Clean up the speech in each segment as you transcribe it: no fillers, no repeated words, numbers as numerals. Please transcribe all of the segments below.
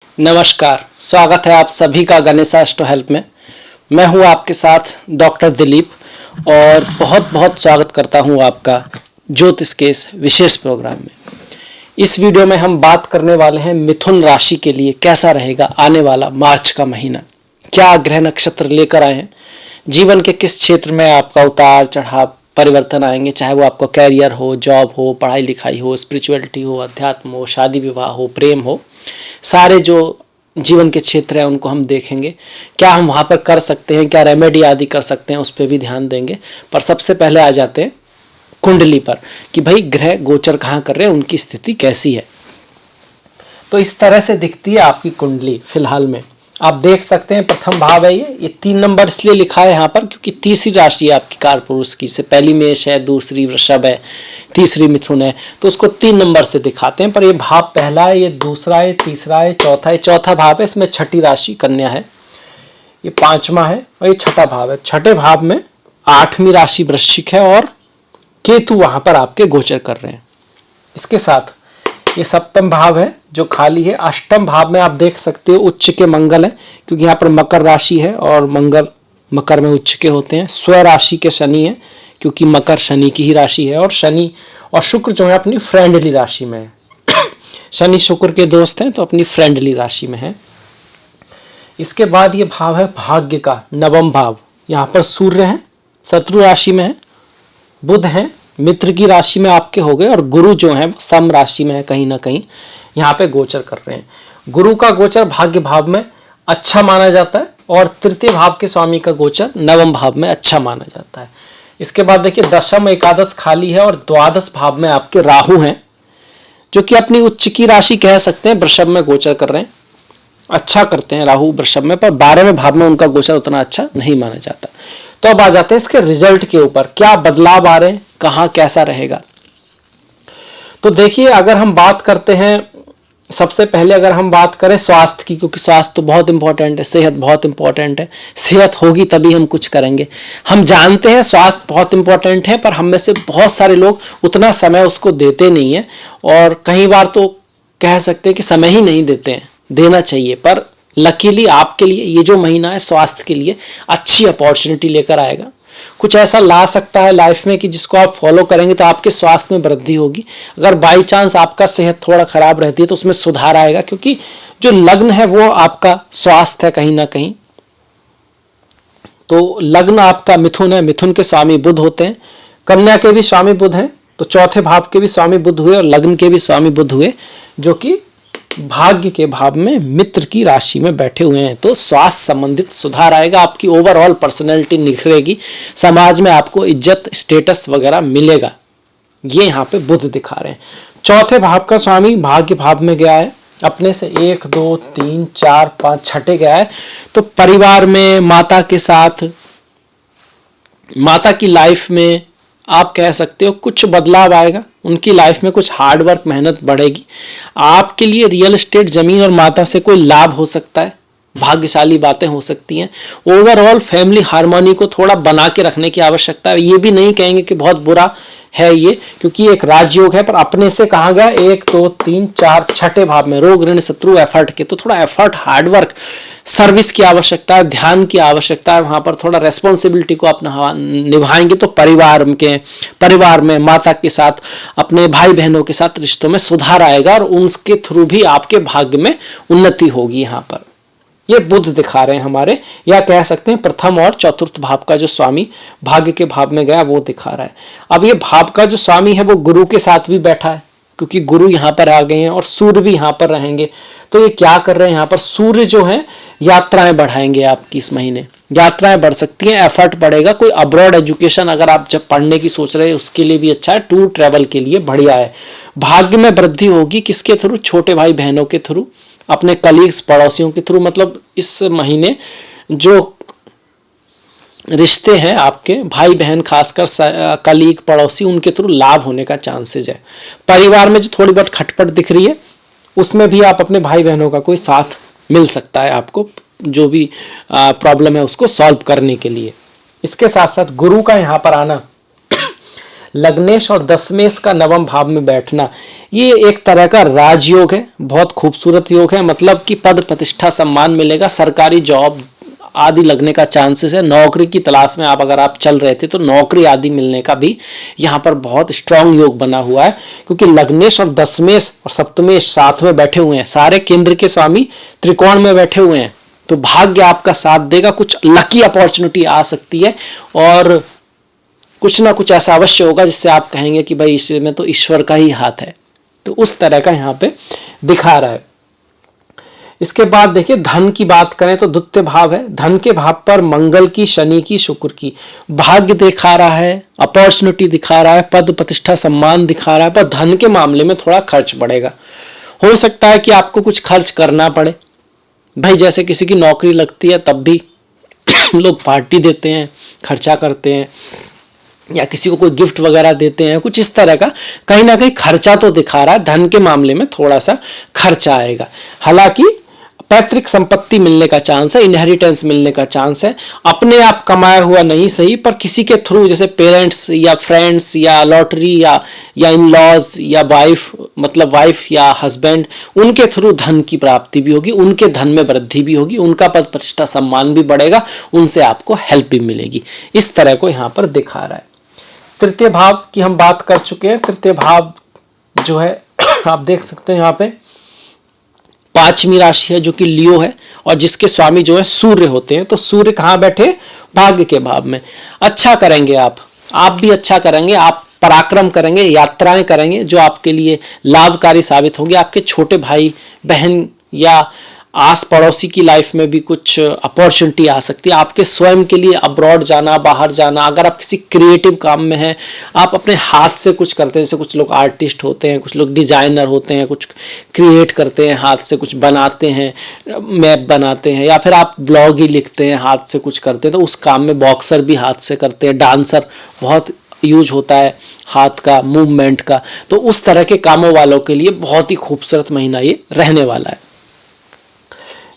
नमस्कार, स्वागत है आप सभी का गणेशा एस्ट्रो हेल्प में। मैं हूं आपके साथ डॉक्टर दिलीप और बहुत बहुत स्वागत करता हूं आपका ज्योतिष के इस विशेष प्रोग्राम में। इस वीडियो में हम बात करने वाले हैं मिथुन राशि के लिए कैसा रहेगा आने वाला मार्च का महीना। क्या ग्रह नक्षत्र लेकर आए हैं, जीवन के किस क्षेत्र में आपका उतार चढ़ाव परिवर्तन आएंगे, चाहे वो आपका कैरियर हो, जॉब हो, पढ़ाई लिखाई हो, स्पिरिचुअलिटी हो, अध्यात्म हो, शादी विवाह हो, प्रेम हो, सारे जो जीवन के क्षेत्र हैं उनको हम देखेंगे। क्या हम वहाँ पर कर सकते हैं, क्या रेमेडी आदि कर सकते हैं, उस पर भी ध्यान देंगे। पर सबसे पहले आ जाते हैं कुंडली पर कि भाई ग्रह गोचर कहाँ कर रहे हैं, उनकी स्थिति कैसी है। तो इस तरह से दिखती है आपकी कुंडली फिलहाल में। आप देख सकते हैं प्रथम भाव है ये 3 नंबर इसलिए लिखा है यहाँ पर क्योंकि तीसरी राशि है आपकी कारपुरुष की। से पहली मेष है, दूसरी वृषभ है, तीसरी मिथुन है, तो उसको 3 नंबर से दिखाते हैं। पर ये भाव पहला है, ये दूसरा है, तीसरा है, चौथा है। चौथा भाव है, इसमें छठी राशि कन्या है, ये 5वां है और ये छठा भाव है। छठे भाव में 8वीं राशि वृश्चिक है और केतु वहां पर आपके गोचर कर रहे हैं। इसके साथ ये सप्तम भाव है जो खाली है। अष्टम भाव में आप देख सकते हो उच्च के मंगल है क्योंकि यहाँ पर मकर राशि है और मंगल मकर में उच्च के होते हैं। स्व राशि के शनि है क्योंकि मकर शनि की ही राशि है और शनि और शुक्र जो है अपनी फ्रेंडली राशि में है। शनि शुक्र के दोस्त हैं तो अपनी फ्रेंडली राशि में है। इसके बाद ये भाव है भाग्य का, नवम भाव। यहाँ पर सूर्य है, शत्रु राशि में है, बुध है, मित्र की राशि में आपके हो गए, और गुरु जो है सम राशि में है, कहीं ना कहीं यहाँ पे गोचर कर रहे हैं। गुरु का गोचर भाग्य भाव में अच्छा माना जाता है और तृतीय भाव के स्वामी का गोचर नवम भाव में अच्छा माना जाता है। इसके बाद देखिए दशम एकादश खाली है और द्वादश भाव में आपके राहु हैं जो कि अपनी उच्च की राशि कह सकते हैं, वृषभ में गोचर कर रहे हैं। अच्छा करते हैं राहु वृषभ में, पर 12वें भाव में उनका गोचर उतना अच्छा नहीं माना जाता। तो अब आ जाते हैं इसके रिजल्ट के ऊपर, क्या बदलाव आ रहे हैं, कहाँ कैसा रहेगा। तो देखिए अगर हम बात करते हैं, सबसे पहले अगर हम बात करें स्वास्थ्य की, क्योंकि स्वास्थ्य तो बहुत इंपॉर्टेंट है, सेहत बहुत इंपॉर्टेंट है। सेहत होगी तभी हम कुछ करेंगे। हम जानते हैं स्वास्थ्य बहुत इंपॉर्टेंट है, पर हम में से बहुत सारे लोग उतना समय उसको देते नहीं है और कई बार तो कह सकते हैं कि समय ही नहीं देते हैं, देना चाहिए। पर लकीली आपके लिए ये जो महीना है स्वास्थ्य के लिए अच्छी अपॉर्चुनिटी लेकर आएगा। कुछ ऐसा ला सकता है लाइफ में कि जिसको आप फॉलो करेंगे तो आपके स्वास्थ्य में वृद्धि होगी। अगर बाई चांस आपका सेहत थोड़ा खराब रहती है तो उसमें सुधार आएगा, क्योंकि जो लग्न है वो आपका स्वास्थ्य है कहीं ना कहीं। तो लग्न आपका मिथुन है, मिथुन के स्वामी बुध होते हैं, कन्या के भी स्वामी बुध हैं, तो चौथे भाव के भी स्वामी बुध हुए और लग्न के भी स्वामी बुध हुए, जो कि भाग्य के भाव में मित्र की राशि में बैठे हुए हैं। तो स्वास्थ्य संबंधित सुधार आएगा, आपकी ओवरऑल पर्सनैलिटी निखरेगी, समाज में आपको इज्जत स्टेटस वगैरह मिलेगा। ये यहाँ पे बुध दिखा रहे हैं। चौथे भाव का स्वामी भाग्य भाव में गया है, अपने से 1 2 3 4 5 छठे गया है। तो परिवार में माता के साथ, माता की लाइफ में आप कह सकते हो कुछ बदलाव आएगा। उनकी लाइफ में कुछ हार्डवर्क मेहनत बढ़ेगी। आपके लिए रियल एस्टेट जमीन और माता से कोई लाभ हो सकता है, भाग्यशाली बातें हो सकती हैं। ओवरऑल फैमिली हार्मोनी को थोड़ा बना के रखने की आवश्यकता है। ये भी नहीं कहेंगे कि बहुत बुरा है ये, क्योंकि एक राजयोग है, पर अपने से कहा गया 1 2 3 4 छठे भाव में रोग ऋण शत्रु एफर्ट के, तो थोड़ा एफर्ट हार्डवर्क सर्विस की आवश्यकता है, ध्यान की आवश्यकता है। वहां पर थोड़ा रेस्पॉन्सिबिलिटी को अपना निभाएंगे तो परिवार में माता के साथ, अपने भाई बहनों के साथ रिश्तों में सुधार आएगा और उनके थ्रू भी आपके भाग्य में उन्नति होगी। यहाँ पर ये बुध दिखा रहे हैं हमारे, या कह सकते हैं प्रथम और चतुर्थ भाव का जो स्वामी भाग्य के भाव में गया वो दिखा रहा है। अब ये भाव का जो स्वामी है वो गुरु के साथ भी बैठा है, क्योंकि गुरु यहाँ पर आ गए हैं और सूर्य भी यहाँ पर रहेंगे। तो ये क्या कर रहे हैं, यहाँ पर सूर्य जो है यात्राएं बढ़ाएंगे आपकी। इस महीने यात्राएं बढ़ सकती हैं, एफर्ट बढ़ेगा। कोई अब्रॉड एजुकेशन अगर आप जब पढ़ने की सोच रहे हैं उसके लिए भी अच्छा है, टूर ट्रैवल के लिए बढ़िया है। भाग्य में वृद्धि होगी, किसके थ्रू, छोटे भाई बहनों के थ्रू, अपने कलीग्स पड़ोसियों के थ्रू। मतलब इस महीने जो रिश्ते हैं आपके भाई बहन, खासकर कलीग पड़ोसी, उनके थ्रू लाभ होने का चांसेज है। परिवार में जो थोड़ी बहुत खटपट दिख रही है उसमें भी आप अपने भाई बहनों का कोई साथ मिल सकता है आपको, जो भी प्रॉब्लम है उसको सॉल्व करने के लिए। इसके साथ साथ गुरु का यहाँ पर आना लग्नेश और दशमेश का नवम भाव में बैठना, ये एक तरह का राजयोग है, बहुत खूबसूरत योग है। मतलब कि पद प्रतिष्ठा सम्मान मिलेगा, सरकारी जॉब आदि लगने का चांसेस है। नौकरी की तलाश में अगर आप चल रहे थे तो नौकरी आदि मिलने का भी यहाँ पर बहुत स्ट्रांग योग बना हुआ है, क्योंकि लग्नेश और दशमेश और सप्तमेश साथ में बैठे हुए हैं, सारे केंद्र के स्वामी त्रिकोण में बैठे हुए हैं। तो भाग्य आपका साथ देगा, कुछ लकी अपॉर्चुनिटी आ सकती है और कुछ ना कुछ ऐसा अवश्य होगा जिससे आप कहेंगे कि भाई इसमें तो ईश्वर का ही हाथ है। तो उस तरह का यहाँ पे दिखा रहा है। इसके बाद देखिए धन की बात करें तो द्वितीय भाव है, धन के भाव पर मंगल की, शनि की, शुक्र की भाग्य दिखा रहा है, अपॉर्चुनिटी दिखा रहा है, पद प्रतिष्ठा सम्मान दिखा रहा है। पर धन के मामले में थोड़ा खर्च बढ़ेगा, हो सकता है कि आपको कुछ खर्च करना पड़े। भाई जैसे किसी की नौकरी लगती है तब भी लोग पार्टी देते हैं, खर्चा करते हैं, या किसी को कोई गिफ्ट वगैरह देते हैं, कुछ इस तरह का कहीं ना कहीं खर्चा तो दिखा रहा है। धन के मामले में थोड़ा सा खर्चा आएगा। हालांकि पैतृक संपत्ति मिलने का चांस है, इनहेरिटेंस मिलने का चांस है, अपने आप कमाया हुआ नहीं सही पर किसी के थ्रू, जैसे पेरेंट्स या फ्रेंड्स या लॉटरी या इन लॉज या वाइफ, मतलब वाइफ या हस्बैंड, उनके थ्रू धन की प्राप्ति भी होगी, उनके धन में वृद्धि भी होगी, उनका पद प्रतिष्ठा सम्मान भी बढ़ेगा, उनसे आपको हेल्प भी मिलेगी। इस तरह को यहाँ पर दिखा रहा है। तृतीय भाव की हम बात कर चुके हैं। तृतीय भाव जो है आप देख सकते हैं यहाँ पे पांचवी राशि है जो कि लियो है और जिसके स्वामी जो है सूर्य होते हैं। तो सूर्य कहाँ बैठे? भाग्य के भाव में। अच्छा करेंगे आप भी अच्छा करेंगे, आप पराक्रम करेंगे, यात्राएं करेंगे जो आपके लिए लाभकारी साबित होंगे। आपके छोटे भाई बहन या आस पड़ोसी की लाइफ में भी कुछ अपॉर्चुनिटी आ सकती है। आपके स्वयं के लिए अब्रॉड जाना, बाहर जाना, अगर आप किसी क्रिएटिव काम में हैं, आप अपने हाथ से कुछ करते हैं, जैसे कुछ लोग आर्टिस्ट होते हैं, कुछ लोग डिजाइनर होते हैं, कुछ क्रिएट करते हैं, हाथ से कुछ बनाते हैं, मैप बनाते हैं, या फिर आप ब्लॉग ही लिखते हैं, हाथ से कुछ करते हैं, तो उस काम में बॉक्सर भी हाथ से करते हैं, डांसर बहुत यूज होता है हाथ का मूवमेंट का। तो उस तरह के कामों वालों के लिए बहुत ही खूबसूरत महीना ये रहने वाला है।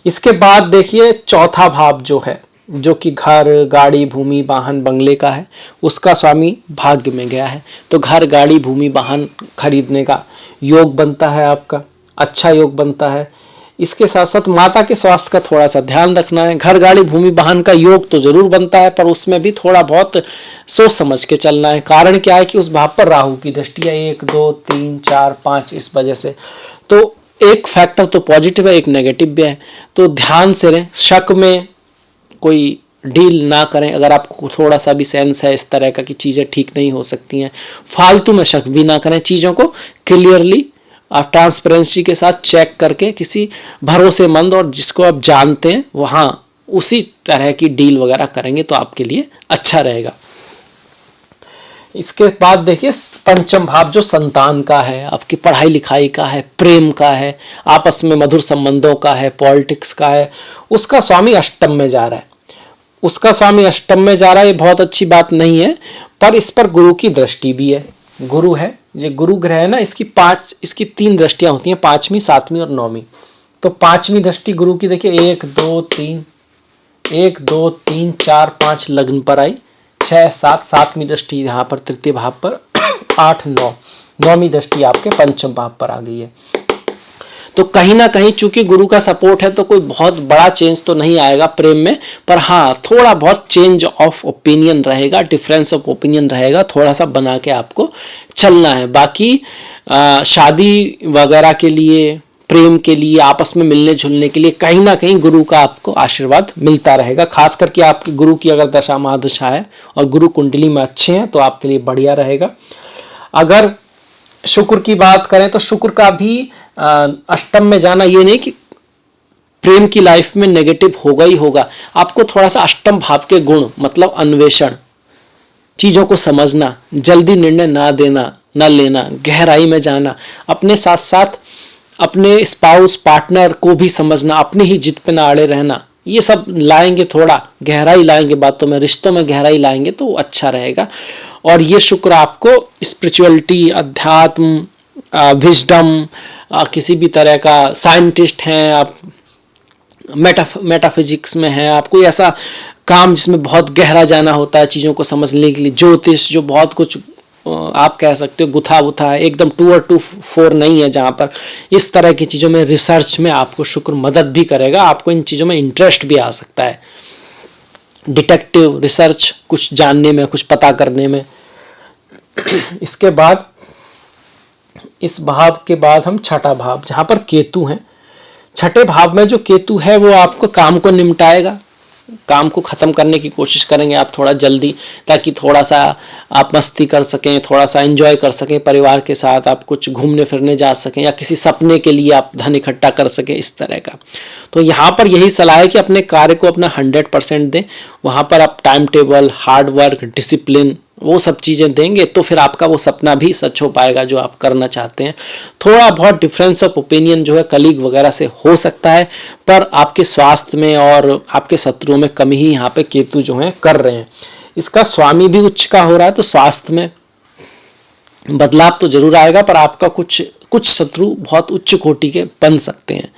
इसके बाद देखिए चौथा भाव जो है, जो कि घर, गाड़ी, भूमि, वाहन, बंगले का है, उसका स्वामी भाग्य में गया है। तो घर, गाड़ी, भूमि, वाहन खरीदने का योग बनता है, आपका अच्छा योग बनता है। इसके साथ साथ माता के स्वास्थ्य का थोड़ा सा ध्यान रखना है। घर, गाड़ी, भूमि, वाहन का योग तो जरूर बनता है, पर उसमें भी थोड़ा बहुत सोच समझ के चलना है। कारण क्या है कि उस भाव पर राहु की दृष्टि है, 1 2 3 4 5, इस वजह से तो एक फैक्टर तो पॉजिटिव है, एक नेगेटिव भी है। तो ध्यान से रहें, शक में कोई डील ना करें। अगर आपको थोड़ा सा भी सेंस है इस तरह का कि चीज़ें ठीक नहीं हो सकती हैं, फालतू में शक भी ना करें। चीज़ों को क्लियरली आप ट्रांसपेरेंसी के साथ चेक करके किसी भरोसेमंद और जिसको आप जानते हैं वहाँ उसी तरह की डील वगैरह करेंगे तो आपके लिए अच्छा रहेगा। इसके बाद देखिए पंचम भाव जो संतान का है, आपकी पढ़ाई लिखाई का है, प्रेम का है, आपस में मधुर संबंधों का है, पॉलिटिक्स का है, उसका स्वामी अष्टम में जा रहा है। उसका स्वामी अष्टम में जा रहा है, ये बहुत अच्छी बात नहीं है, पर इस पर गुरु की दृष्टि भी है। गुरु है, ये गुरु ग्रह है ना, इसकी 3 दृष्टियां होती हैं, 5वीं, 7वीं और 9वीं। तो 5वीं दृष्टि गुरु की देखिए 1 2 3 4 5 लग्न पर आई, 6 7, 7वीं दृष्टि यहाँ पर तृतीय भाव पर 8 9, 9वीं दृष्टि आपके पंचम भाव पर आ गई है। तो कहीं ना कहीं चूंकि गुरु का सपोर्ट है तो कोई बहुत बड़ा चेंज तो नहीं आएगा प्रेम में, पर हाँ थोड़ा बहुत चेंज ऑफ ओपिनियन रहेगा, डिफरेंस ऑफ ओपिनियन रहेगा, थोड़ा सा बना के आपको चलना है। बाकी शादी वगैरह के लिए, प्रेम के लिए, आपस में मिलने जुलने के लिए कहीं ना कहीं गुरु का आपको आशीर्वाद मिलता रहेगा। खास करके आपके गुरु की अगर दशा महादशा है और गुरु कुंडली में अच्छे हैं तो आपके लिए बढ़िया रहेगा। अगर शुक्र की बात करें तो शुक्र का भी अष्टम में जाना ये नहीं कि प्रेम की लाइफ में नेगेटिव होगा ही होगा। आपको थोड़ा सा अष्टम भाव के गुण, मतलब अन्वेषण, चीज़ों को समझना, जल्दी निर्णय ना देना, ना लेना, गहराई में जाना, अपने साथ साथ अपने स्पाउस पार्टनर को भी समझना, अपनी ही जिद पे ना अड़े रहना, ये सब लाएंगे, थोड़ा गहराई लाएंगे बातों में, रिश्तों में गहराई लाएंगे तो अच्छा रहेगा। और ये शुक्र आपको स्पिरिचुअलिटी, अध्यात्म, विजडम, किसी भी तरह का साइंटिस्ट हैं आप, मेटाफिजिक्स में हैं आप, कोई ऐसा काम जिसमें बहुत गहरा जाना होता है चीज़ों को समझने के लिए, ज्योतिष जो बहुत कुछ आप कह सकते हो गुथा बुथा है, एकदम 2 और 2 4 नहीं है, जहाँ पर इस तरह की चीज़ों में रिसर्च में आपको शुक्र मदद भी करेगा, आपको इन चीज़ों में इंटरेस्ट भी आ सकता है, डिटेक्टिव रिसर्च, कुछ जानने में, कुछ पता करने में। इसके बाद इस भाव के बाद हम छठा भाव जहाँ पर केतु हैं, छठे भाव में जो केतु है वो आपको काम को निपटाएगा, काम को ख़त्म करने की कोशिश करेंगे आप थोड़ा जल्दी, ताकि थोड़ा सा आप मस्ती कर सकें, थोड़ा सा एंजॉय कर सकें परिवार के साथ, आप कुछ घूमने फिरने जा सकें या किसी सपने के लिए आप धन इकट्ठा कर सकें, इस तरह का। तो यहाँ पर यही सलाह है कि अपने कार्य को अपना 100% दें, वहाँ पर आप time table, hard work, discipline, वो सब चीज़ें देंगे तो फिर आपका वो सपना भी सच हो पाएगा जो आप करना चाहते हैं। थोड़ा बहुत डिफरेंस ऑफ ओपिनियन जो है कलीग वगैरह से हो सकता है, पर आपके स्वास्थ्य में और आपके शत्रुओं में कमी ही यहाँ पे केतु जो है कर रहे हैं। इसका स्वामी भी उच्च का हो रहा है, तो स्वास्थ्य में बदलाव तो जरूर आएगा, पर आपका कुछ शत्रु बहुत उच्च कोटि के बन सकते हैं,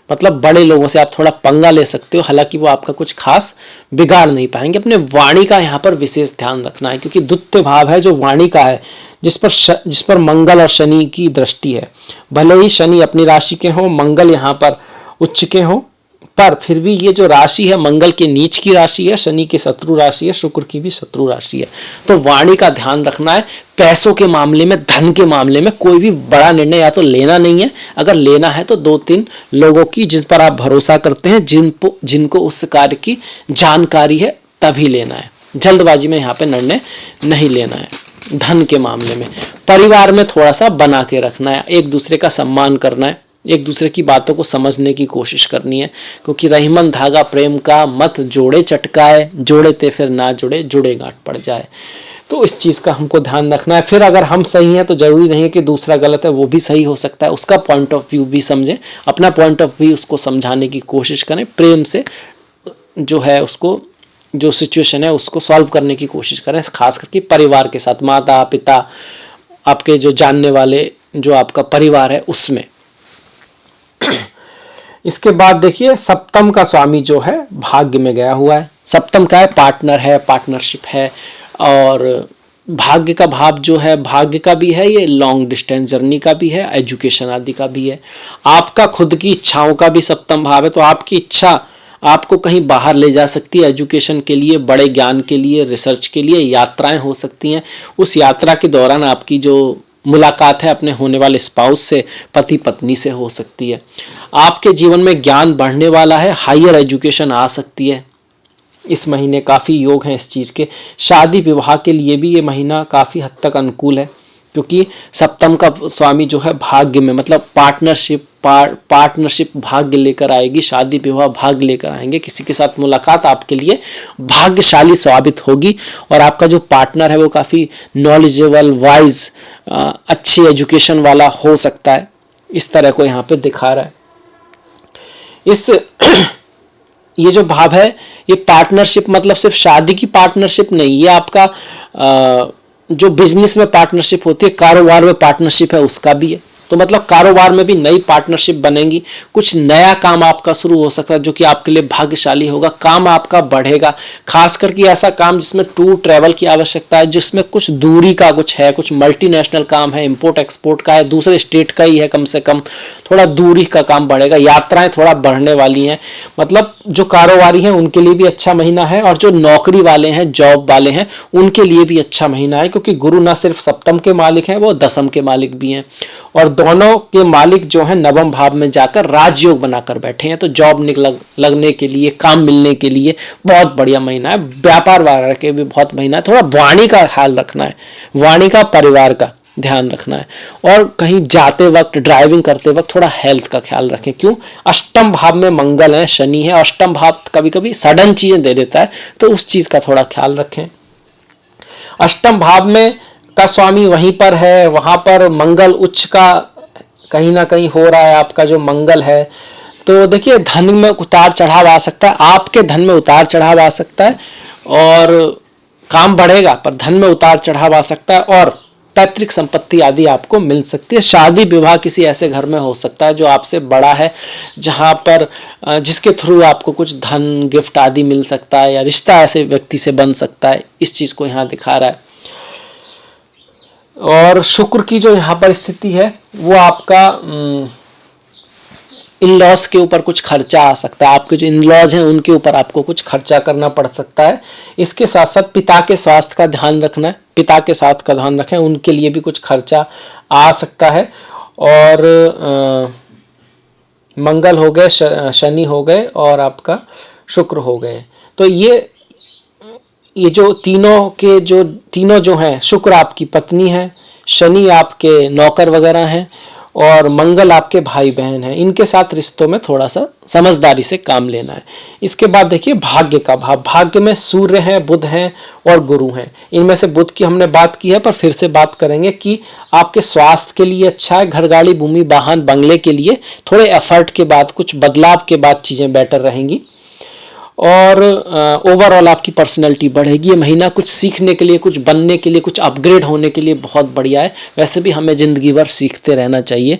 मतलब बड़े लोगों से आप थोड़ा पंगा ले सकते हो, हालांकि वो आपका कुछ खास बिगाड़ नहीं पाएंगे। अपने वाणी का यहाँ पर विशेष ध्यान रखना है, क्योंकि द्वितीय भाव है जो वाणी का है, जिस पर मंगल और शनि की दृष्टि है। भले ही शनि अपनी राशि के हों, मंगल यहाँ पर उच्च के हों, पर फिर भी ये जो राशि है मंगल के नीच की राशि है, शनि की शत्रु राशि है, शुक्र की भी शत्रु राशि है। तो वाणी का ध्यान रखना है। पैसों के मामले में, धन के मामले में कोई भी बड़ा निर्णय या तो लेना नहीं है, अगर लेना है तो 2-3 लोगों की जिन पर आप भरोसा करते हैं, जिनको उस कार्य की जानकारी है, तभी लेना है। जल्दबाजी में यहाँ पे निर्णय नहीं लेना है। धन के मामले में परिवार में थोड़ा सा बना के रखना है, एक दूसरे का सम्मान करना है, एक दूसरे की बातों को समझने की कोशिश करनी है, क्योंकि रहीमन धागा प्रेम का मत जोड़े चटकाए, जोड़े ते फिर ना जुड़े, जुड़े गांठ पड़ जाए। तो इस चीज़ का हमको ध्यान रखना है। फिर अगर हम सही हैं तो जरूरी नहीं है कि दूसरा गलत है, वो भी सही हो सकता है, उसका पॉइंट ऑफ व्यू भी समझें, अपना पॉइंट ऑफ व्यू उसको समझाने की कोशिश करें, प्रेम से जो है उसको, जो सिचुएशन है उसको सॉल्व करने की कोशिश करें, खास करके परिवार के साथ, माता पिता, आपके जो जानने वाले, जो आपका परिवार है उसमें। इसके बाद देखिए सप्तम का स्वामी जो है भाग्य में गया हुआ है। सप्तम का है पार्टनर है, पार्टनरशिप है, और भाग्य का भाव जो है, भाग्य का भी है, ये लॉन्ग डिस्टेंस जर्नी का भी है, एजुकेशन आदि का भी है, आपका खुद की इच्छाओं का भी सप्तम भाव है। तो आपकी इच्छा आपको कहीं बाहर ले जा सकती है, एजुकेशन के लिए, बड़े ज्ञान के लिए, रिसर्च के लिए, यात्राएं हो सकती हैं। उस यात्रा के दौरान आपकी जो मुलाकात है अपने होने वाले स्पाउस से, पति पत्नी से हो सकती है। आपके जीवन में ज्ञान बढ़ने वाला है, हायर एजुकेशन आ सकती है। इस महीने काफ़ी योग हैं इस चीज़ के। शादी विवाह के लिए भी ये महीना काफ़ी हद तक अनुकूल है, क्योंकि सप्तम का स्वामी जो है भाग्य में, मतलब पार्टनरशिप भाग्य लेकर आएगी, शादी विवाह भाग्य लेकर आएंगे, किसी के साथ मुलाकात आपके लिए भाग्यशाली साबित होगी, और आपका जो पार्टनर है वो काफ़ी नॉलेजेबल, वाइज, अच्छी एजुकेशन वाला हो सकता है, इस तरह को यहाँ पे दिखा रहा है। इस ये जो भाव है, ये पार्टनरशिप मतलब सिर्फ शादी की पार्टनरशिप नहीं, ये आपका जो बिजनेस में पार्टनरशिप होती है, कारोबार में पार्टनरशिप है, उसका भी है। तो मतलब कारोबार में भी नई पार्टनरशिप बनेंगी, कुछ नया काम आपका शुरू हो सकता है जो कि आपके लिए भाग्यशाली होगा, काम आपका बढ़ेगा, खास करके ऐसा काम जिसमें टूर ट्रैवल की आवश्यकता है, जिसमें कुछ दूरी का कुछ है, कुछ मल्टीनेशनल काम है, इंपोर्ट एक्सपोर्ट का है, दूसरे स्टेट का ही है, कम से कम थोड़ा दूरी का काम बढ़ेगा, यात्राएं थोड़ा बढ़ने वाली हैं। मतलब जो कारोबारी हैं उनके लिए भी अच्छा महीना है, और जो नौकरी वाले हैं, जॉब वाले हैं, उनके लिए भी अच्छा महीना है, क्योंकि गुरु न सिर्फ सप्तम के मालिक हैं, वो दसम के मालिक भी हैं, और दोनों के मालिक जो है नवम भाव में जाकर राजयोग बनाकर बैठे हैं। तो जॉब लगने के लिए, काम मिलने के लिए बहुत बढ़िया महीना है। व्यापार वाले के भी बहुत महीना है। थोड़ा वाणी का ख्याल रखना है, वाणी का, परिवार का ध्यान रखना है, और कहीं जाते वक्त, ड्राइविंग करते वक्त थोड़ा हेल्थ का ख्याल रखें। क्यों? अष्टम भाव में मंगल है, शनि है, अष्टम भाव कभी कभी सडन चीजें दे देता है, तो उस चीज का थोड़ा ख्याल रखें। अष्टम भाव में का स्वामी वहीं पर है, वहां पर मंगल उच्च का कहीं ना कहीं हो रहा है, आपका जो मंगल है। तो देखिए धन में उतार चढ़ाव आ सकता है, आपके धन में उतार चढ़ाव आ सकता है, और काम बढ़ेगा पर धन में उतार चढ़ाव आ सकता है, और पैतृक संपत्ति आदि आपको मिल सकती है। शादी विवाह किसी ऐसे घर में हो सकता है जो आपसे बड़ा है, जहां पर जिसके थ्रू आपको कुछ धन, गिफ्ट आदि मिल सकता है, या रिश्ता ऐसे व्यक्ति से बन सकता है। इस चीज को यहाँ दिखा रहा है। और शुक्र की जो यहाँ पर स्थिति है वो आपका इन लॉज के ऊपर कुछ खर्चा आ सकता है, आपके जो इन लॉज हैं उनके ऊपर आपको कुछ खर्चा करना पड़ सकता है। इसके साथ साथ पिता के स्वास्थ्य का ध्यान रखना है, पिता के स्वास्थ्य का ध्यान रखें, उनके लिए भी कुछ खर्चा आ सकता है। और मंगल हो गए, शनि हो गए और आपका शुक्र हो गए। तो ये जो तीनों जो हैं, शुक्र आपकी पत्नी है, शनि आपके नौकर वगैरह हैं और मंगल आपके भाई बहन हैं। इनके साथ रिश्तों में थोड़ा सा समझदारी से काम लेना है। इसके बाद देखिए भाग्य का भाव, भाग्य में सूर्य हैं, बुध हैं और गुरु हैं। इनमें से बुध की हमने बात की है, पर फिर से बात करेंगे कि आपके स्वास्थ्य के लिए अच्छा है। घर गाड़ी भूमि वाहन बंगले के लिए थोड़े एफर्ट के बाद, कुछ बदलाव के बाद चीज़ें बेटर रहेंगी। और ओवरऑल आपकी पर्सनैलिटी बढ़ेगी। ये महीना कुछ सीखने के लिए, कुछ बनने के लिए, कुछ अपग्रेड होने के लिए बहुत बढ़िया है। वैसे भी हमें ज़िंदगी भर सीखते रहना चाहिए।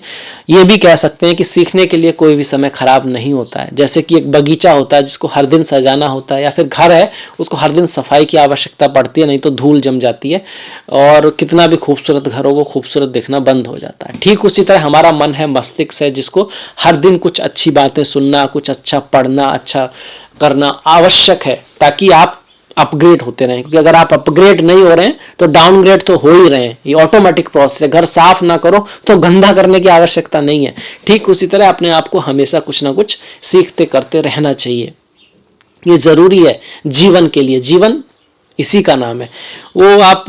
ये भी कह सकते हैं कि सीखने के लिए कोई भी समय ख़राब नहीं होता है। जैसे कि एक बगीचा होता है जिसको हर दिन सजाना होता है, या फिर घर है उसको हर दिन सफाई की आवश्यकता पड़ती है, नहीं तो धूल जम जाती है और कितना भी खूबसूरत घर हो वो खूबसूरत दिखना बंद हो जाता है। ठीक उसी तरह हमारा मन है, मस्तिष्क है, जिसको हर दिन कुछ अच्छी बातें सुनना, कुछ अच्छा पढ़ना, अच्छा करना आवश्यक है, ताकि आप अपग्रेड होते रहें। क्योंकि अगर आप अपग्रेड नहीं हो रहे हैं तो डाउनग्रेड तो हो ही रहे हैं, ये ऑटोमेटिक प्रोसेस है। घर साफ ना करो तो गंदा करने की आवश्यकता नहीं है। ठीक उसी तरह अपने आप को हमेशा कुछ ना कुछ सीखते करते रहना चाहिए, ये जरूरी है जीवन के लिए। जीवन इसी का नाम है। वो आप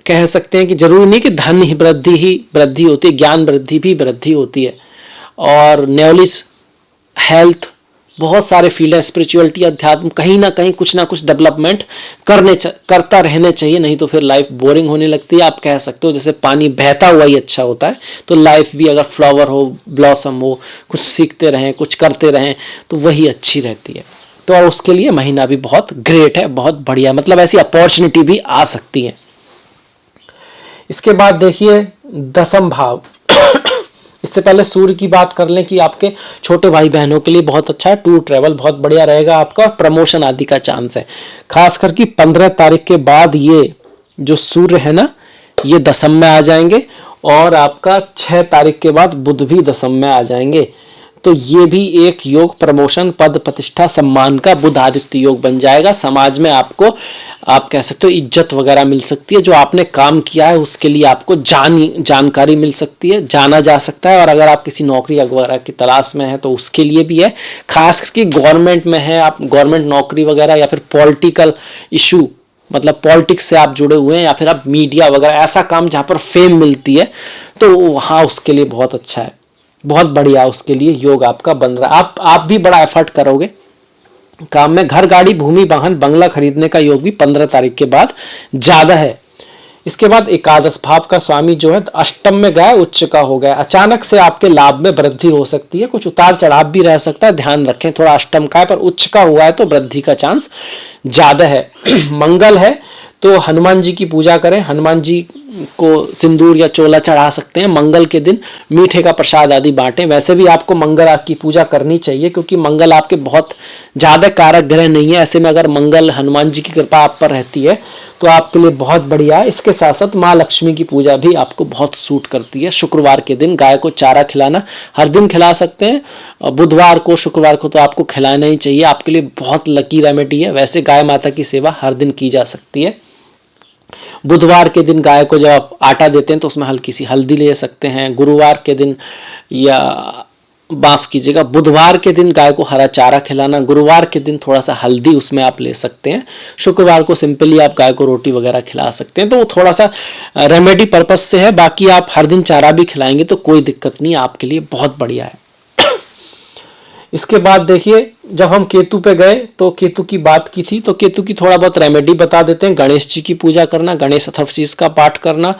कह सकते हैं कि जरूरी नहीं कि धन ही वृद्धि होती है, ज्ञान वृद्धि भी वृद्धि होती है। और नॉलेज, हेल्थ, बहुत सारे फील्ड है, स्पिरिचुअलिटी, अध्यात्म, कहीं ना कहीं कुछ ना कुछ डेवलपमेंट करता रहने चाहिए, नहीं तो फिर लाइफ बोरिंग होने लगती है। आप कह सकते हो जैसे पानी बहता हुआ ही अच्छा होता है, तो लाइफ भी अगर फ्लावर हो, ब्लॉसम हो, कुछ सीखते रहें, कुछ करते रहें, तो वही अच्छी रहती है। तो और उसके लिए महीना भी बहुत ग्रेट है, बहुत बढ़िया, मतलब ऐसी अपॉर्चुनिटी भी आ सकती है। इसके बाद देखिए दसम भाव। इससे पहले सूर्य की बात कर लें कि आपके छोटे भाई बहनों के लिए बहुत अच्छा है। टूर ट्रैवल बहुत बढ़िया रहेगा आपका, प्रमोशन आदि का चांस है। खास करके 15 तारीख के बाद ये जो सूर्य है ना, ये दसम में आ जाएंगे और आपका 6 तारीख के बाद बुध भी दसम में आ जाएंगे। तो ये भी एक योग, प्रमोशन, पद प्रतिष्ठा, सम्मान का बुध आदित्य योग बन जाएगा। समाज में आपको, आप कह सकते हो, इज्जत वगैरह मिल सकती है। जो आपने काम किया है उसके लिए आपको जानकारी मिल सकती है, जाना जा सकता है। और अगर आप किसी नौकरी वगैरह की तलाश में है तो उसके लिए भी है। खास करके गवर्नमेंट में है, आप गवर्नमेंट नौकरी वगैरह, या फिर पॉलिटिकल इशू, मतलब पॉलिटिक्स से आप जुड़े हुए हैं, या फिर आप मीडिया वगैरह, ऐसा काम जहाँ पर फेम मिलती है, तो वहाँ उसके लिए बहुत अच्छा है, बहुत बढ़िया उसके लिए योग आपका बन रहा है। आप भी बड़ा एफर्ट करोगे काम में। घर गाड़ी भूमि वाहन बंगला खरीदने का योग भी 15 तारीख के बाद ज्यादा है। इसके बाद एकादश भाव का स्वामी जो है अष्टम में गया, उच्च का हो गया। अचानक से आपके लाभ में वृद्धि हो सकती है, कुछ उतार चढ़ाव भी रह सकता है, ध्यान रखें। थोड़ा अष्टम का है पर उच्च का हुआ है तो वृद्धि का चांस ज्यादा है। मंगल है तो हनुमान जी की पूजा करें, हनुमान जी को सिंदूर या चोला चढ़ा सकते हैं। मंगल के दिन मीठे का प्रसाद आदि बांटें। वैसे भी आपको मंगल की पूजा करनी चाहिए, क्योंकि मंगल आपके बहुत ज़्यादा कारक ग्रह नहीं है। ऐसे में अगर मंगल, हनुमान जी की कृपा आप पर रहती है तो आपके लिए बहुत बढ़िया है। इसके साथ साथ माँ लक्ष्मी की पूजा भी आपको बहुत सूट करती है। शुक्रवार के दिन गाय को चारा खिलाना, हर दिन खिला सकते हैं, बुधवार को, शुक्रवार को तो आपको खिलाना ही चाहिए। आपके लिए बहुत लकी रेमेडी है। वैसे गाय माता की सेवा हर दिन की जा सकती है। बुधवार के दिन गाय को जब आप आटा देते हैं तो उसमें हल्की सी हल्दी ले सकते हैं। गुरुवार के दिन, या माफ कीजिएगा, बुधवार के दिन गाय को हरा चारा खिलाना, गुरुवार के दिन थोड़ा सा हल्दी उसमें आप ले सकते हैं। शुक्रवार को सिंपली आप गाय को रोटी वगैरह खिला सकते हैं। तो वो थोड़ा सा रेमेडी पर्पस से है। बाकी आप हर दिन चारा भी खिलाएंगे तो कोई दिक्कत नहीं, आपके लिए बहुत बढ़िया है। इसके बाद देखिए, जब हम केतु पे गए तो केतु की बात की थी, तो केतु की थोड़ा बहुत रेमेडी बता देते हैं। गणेश जी की पूजा करना, गणेश चतुर्थी का पाठ करना,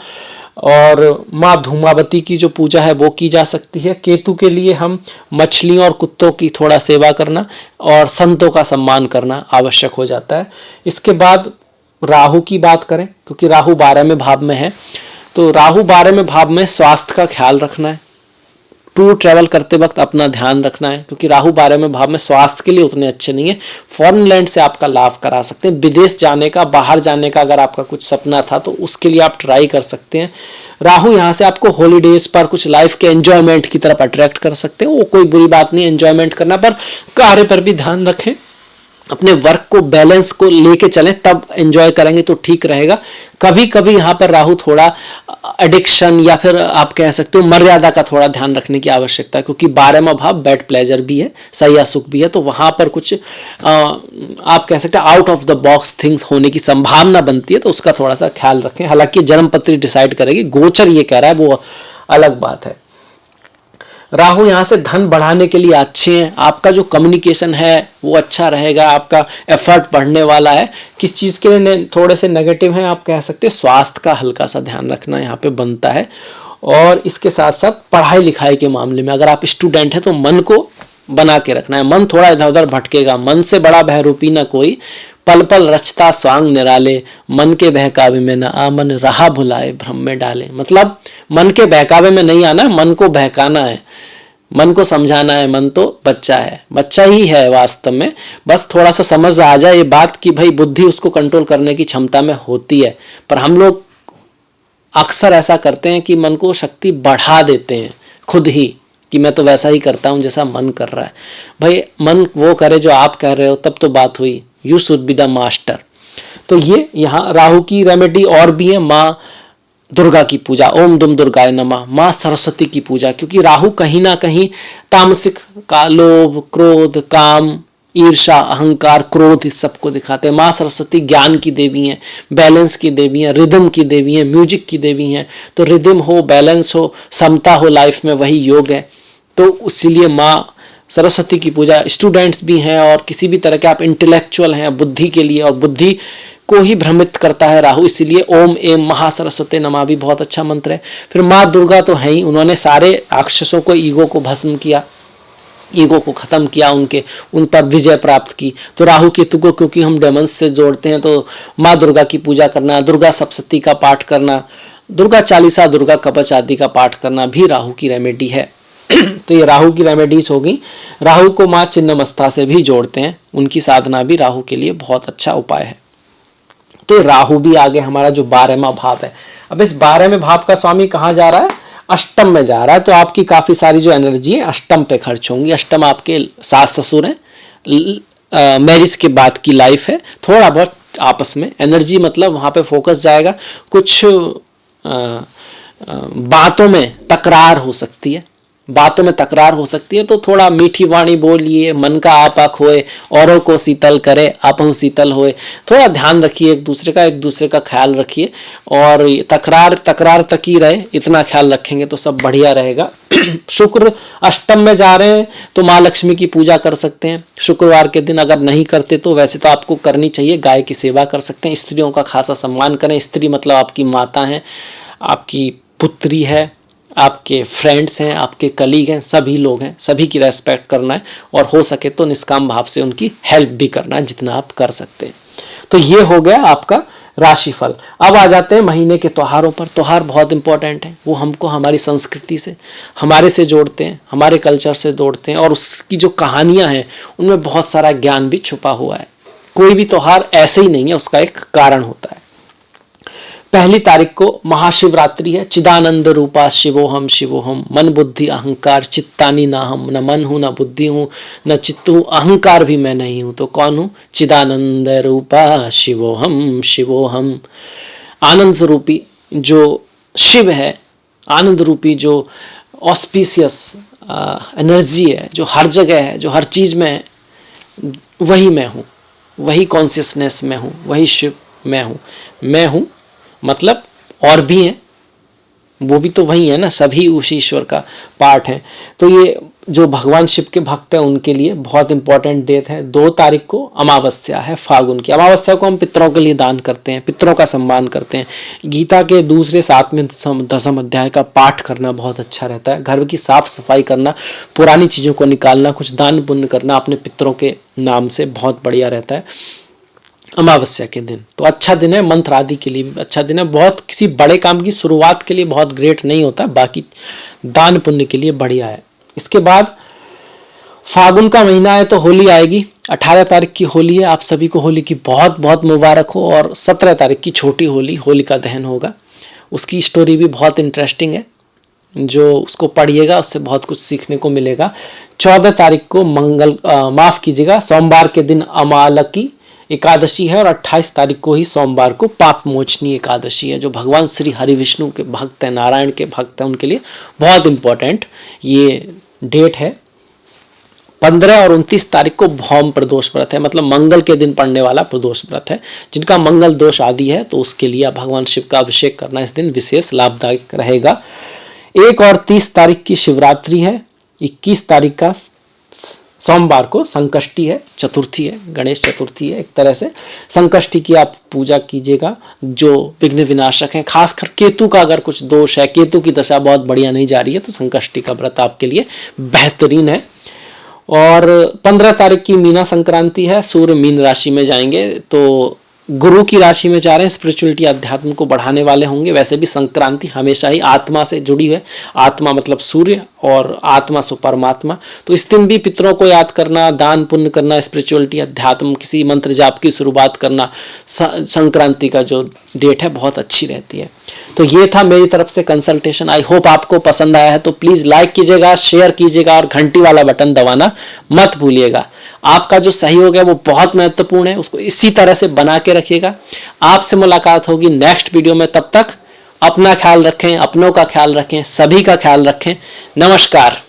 और माँ धूमावती की जो पूजा है वो की जा सकती है। केतु के लिए हम मछलियों और कुत्तों की थोड़ा सेवा करना और संतों का सम्मान करना आवश्यक हो जाता है। इसके बाद राहु की बात करें, क्योंकि राहु 12वें भाव में है, तो राहु 12वें भाव में स्वास्थ्य का ख्याल रखना है। टूर ट्रैवल करते वक्त अपना ध्यान रखना है, क्योंकि राहु 12वें भाव में स्वास्थ्य के लिए उतने अच्छे नहीं है। फॉरेन लैंड से आपका लाभ करा सकते हैं, विदेश जाने का, बाहर जाने का अगर आपका कुछ सपना था तो उसके लिए आप ट्राई कर सकते हैं। राहु यहाँ से आपको हॉलीडेज पर, कुछ लाइफ के एंजॉयमेंट की तरफ अट्रैक्ट कर सकते हैं। वो कोई बुरी बात नहीं एंजॉयमेंट करना, पर कार्य पर भी ध्यान रखें, अपने वर्क को बैलेंस को लेके चलें, तब एंजॉय करेंगे तो ठीक रहेगा। कभी कभी यहाँ पर राहु थोड़ा एडिक्शन या फिर आप कह सकते हो मर्यादा का थोड़ा ध्यान रखने की आवश्यकता है, क्योंकि 12वां भाव बैड प्लेजर भी है, सही सुख भी है, तो वहां पर कुछ आप कह सकते हैं out of the box things होने की संभावना बनती है, तो उसका थोड़ा सा ख्याल रखें। हालांकि जन्म पत्री डिसाइड करेगी, गोचर ये कह रहा है वो अलग बात है। राहु यहाँ से धन बढ़ाने के लिए अच्छे हैं। आपका जो कम्युनिकेशन है वो अच्छा रहेगा, आपका एफर्ट बढ़ने वाला है। किस चीज़ के लिए थोड़े से नेगेटिव हैं आप कह सकते हैं, स्वास्थ्य का हल्का सा ध्यान रखना यहाँ पे बनता है। और इसके साथ साथ पढ़ाई लिखाई के मामले में अगर आप स्टूडेंट हैं तो मन को बना के रखना है, मन थोड़ा इधर उधर भटकेगा, मन से बड़ा बहरूपी ना कोई, पल पल रचता स्वांग निराले, मन के बहकावे में न आ मन रहा भुलाए भ्रम में डाले। मतलब मन के बहकावे में नहीं आना, मन को बहकाना है, मन को समझाना है। मन तो बच्चा है, बच्चा ही है वास्तव में, बस थोड़ा सा समझ आ जाए ये बात कि भाई बुद्धि उसको कंट्रोल करने की क्षमता में होती है। पर हम लोग अक्सर ऐसा करते हैं कि मन को शक्ति बढ़ा देते हैं खुद ही, कि मैं तो वैसा ही करता हूं जैसा मन कर रहा है। भाई मन वो करे जो आप कह रहे हो, तब तो बात हुई। You should be the master. तो ये यहाँ राहु की रेमेडी और भी है। माँ दुर्गा की पूजा, ओम दुम दुर्गाय नमः, माँ सरस्वती की पूजा, क्योंकि राहु कहीं ना कहीं तामसिक का लोभ, क्रोध, काम, ईर्षा, अहंकार, क्रोध इस सबको दिखाते हैं। माँ सरस्वती ज्ञान की देवी हैं, बैलेंस की देवी हैं, रिदम की देवी हैं, म्यूजिक की देवी हैं। तो रिदम हो, बैलेंस हो, समता हो लाइफ में, वही योग है। तो इसीलिए माँ सरस्वती की पूजा, स्टूडेंट्स भी हैं और किसी भी तरह के आप इंटेलेक्चुअल हैं बुद्धि के लिए, और बुद्धि को ही भ्रमित करता है राहु, इसीलिए ओम एम महासरस्वती नमः भी बहुत अच्छा मंत्र है। फिर माँ दुर्गा तो है ही, उन्होंने सारे राक्षसों को, ईगो को भस्म किया, ईगो को खत्म किया, उन पर विजय प्राप्त की। तो राहु केतु को क्योंकि हम डेमंस से जोड़ते हैं, तो माँ दुर्गा की पूजा करना, दुर्गा सप्तशती का पाठ करना, दुर्गा चालीसा, दुर्गा कवच आदि का पाठ करना भी राहु की रेमेडी है। तो ये राहु की रेमेडीज होगी। राहु को माँ छिन्नमस्ता से भी जोड़ते हैं, उनकी साधना भी राहु के लिए बहुत अच्छा उपाय है। तो राहु भी आगे हमारा जो 12वां भाव है। अब इस 12वें भाव का स्वामी कहाँ जा रहा है? अष्टम में जा रहा है। तो आपकी काफी सारी जो एनर्जी है अष्टम पे खर्च होंगी। अष्टम आपके सास ससुर हैं, मैरिज के बाद की लाइफ है, थोड़ा बहुत आपस में एनर्जी, मतलब वहां पे फोकस जाएगा। कुछ बातों में तकरार हो सकती है, बातों में तकरार हो सकती है, तो थोड़ा मीठी वाणी बोलिए, मन का आपक होए, औरों को शीतल करे आपहु शीतल होए। थोड़ा ध्यान रखिए एक दूसरे का ख्याल रखिए, और तकरार तक ही रहे, इतना ख्याल रखेंगे तो सब बढ़िया रहेगा। शुक्र अष्टम में जा रहे हैं तो माँ लक्ष्मी की पूजा कर सकते हैं शुक्रवार के दिन। अगर नहीं करते तो वैसे तो आपको करनी चाहिए, गाय की सेवा कर सकते हैं, स्त्रियों का खासा सम्मान करें। स्त्री मतलब आपकी माता है, आपकी पुत्री है, आपके फ्रेंड्स हैं, आपके कलीग हैं, सभी लोग हैं, सभी की रेस्पेक्ट करना है, और हो सके तो निष्काम भाव से उनकी हेल्प भी करना है जितना आप कर सकते हैं। तो ये हो गया आपका राशिफल। अब आ जाते हैं महीने के त्योहारों पर। त्योहार बहुत इंपॉर्टेंट है, वो हमको हमारी संस्कृति से, हमारे से जोड़ते हैं, हमारे कल्चर से जोड़ते हैं, और उसकी जो कहानियां हैं उनमें बहुत सारा ज्ञान भी छुपा हुआ है। कोई भी त्योहार ऐसे ही नहीं है, उसका एक कारण होता है। 1 तारीख को महाशिवरात्रि है। चिदानंद रूपा शिवोहम शिवोहम, मन बुद्धि अहंकार चित्तानी ना हम, न मन हूँ न बुद्धि हूँ न चित्त हूँ, अहंकार भी मैं नहीं हूँ, तो कौन हूँ? चिदानंद रूपा शिवोहम शिवोहम। आनंद रूपी जो शिव है, आनंद रूपी जो ऑस्पिशियस एनर्जी है, जो हर जगह है, जो हर चीज में है, वही मैं हूँ, वही कॉन्शियसनेस में हूँ, वही शिव मैं हूँ। मैं हूँ मतलब और भी हैं, वो भी तो वही है ना, सभी उसी ईश्वर का पार्ट है। तो ये जो भगवान शिव के भक्त हैं उनके लिए बहुत इंपॉर्टेंट डेट है। 2 तारीख को अमावस्या है, फागुन की। अमावस्या को हम पितरों के लिए दान करते हैं, पितरों का सम्मान करते हैं। गीता के 2, 7, 10 अध्याय का पाठ करना बहुत अच्छा रहता है। घर की साफ सफाई करना, पुरानी चीज़ों को निकालना, कुछ दान पुण्य करना अपने पितरों के नाम से बहुत बढ़िया रहता है अमावस्या के दिन। तो अच्छा दिन है, मंत्र आदि के लिए भी अच्छा दिन है। बहुत किसी बड़े काम की शुरुआत के लिए बहुत ग्रेट नहीं होता, बाकी दान पुण्य के लिए बढ़िया है। इसके बाद फागुन का महीना है तो होली आएगी। 18 तारीख की होली है। आप सभी को होली की बहुत बहुत मुबारक हो। और 17 तारीख की छोटी होली, होलिका दहन होगा। उसकी स्टोरी भी बहुत इंटरेस्टिंग है, जो उसको पढ़िएगा उससे बहुत कुछ सीखने को मिलेगा। 14 तारीख को माफ कीजिएगा, सोमवार के दिन अमालकी एकादशी है और 28 तारीख को ही सोमवार को पाप मोचनी एकादशी है, जो भगवान श्री हरि विष्णु के भक्त हैं, नारायण के भक्त हैं, उनके लिए बहुत इंपॉर्टेंट ये डेट है। 15 और 29 तारीख को भौम प्रदोष व्रत है, मतलब मंगल के दिन पड़ने वाला प्रदोष व्रत है। जिनका मंगल दोष आदि है तो उसके लिए भगवान शिव का अभिषेक करना इस दिन विशेष लाभदायक रहेगा। 1 और 30 तारीख की शिवरात्रि है। 21 तारीख का सोमवार को संकष्टी है, चतुर्थी है, गणेश चतुर्थी है। एक तरह से संकष्टी की आप पूजा कीजिएगा, जो विघ्न विनाशक है। खासकर केतु का अगर कुछ दोष है, केतु की दशा बहुत बढ़िया नहीं जा रही है, तो संकष्टी का व्रत आपके लिए बेहतरीन है। और 15 तारीख की मीना संक्रांति है। सूर्य मीन राशि में जाएंगे तो गुरु की राशि में जा रहे हैं, स्पिरिचुअलिटी अध्यात्म को बढ़ाने वाले होंगे। वैसे भी संक्रांति हमेशा ही आत्मा से जुड़ी है। आत्मा मतलब सूर्य और आत्मा सो परमात्मा। तो इस दिन भी पितरों को याद करना, दान पुण्य करना, स्पिरिचुअलिटी अध्यात्म, किसी मंत्र जाप की शुरुआत करना संक्रांति का जो डेट है बहुत अच्छी रहती है। तो ये था मेरी तरफ से कंसल्टेशन। आई होप आपको पसंद आया है तो प्लीज लाइक कीजिएगा, शेयर कीजिएगा और घंटी वाला बटन दबाना मत भूलिएगा। आपका जो सहयोग है वो बहुत महत्वपूर्ण है, उसको इसी तरह से बना के रखिएगा। आपसे मुलाकात होगी नेक्स्ट वीडियो में। तब तक अपना ख्याल रखें, अपनों का ख्याल रखें, सभी का ख्याल रखें। नमस्कार।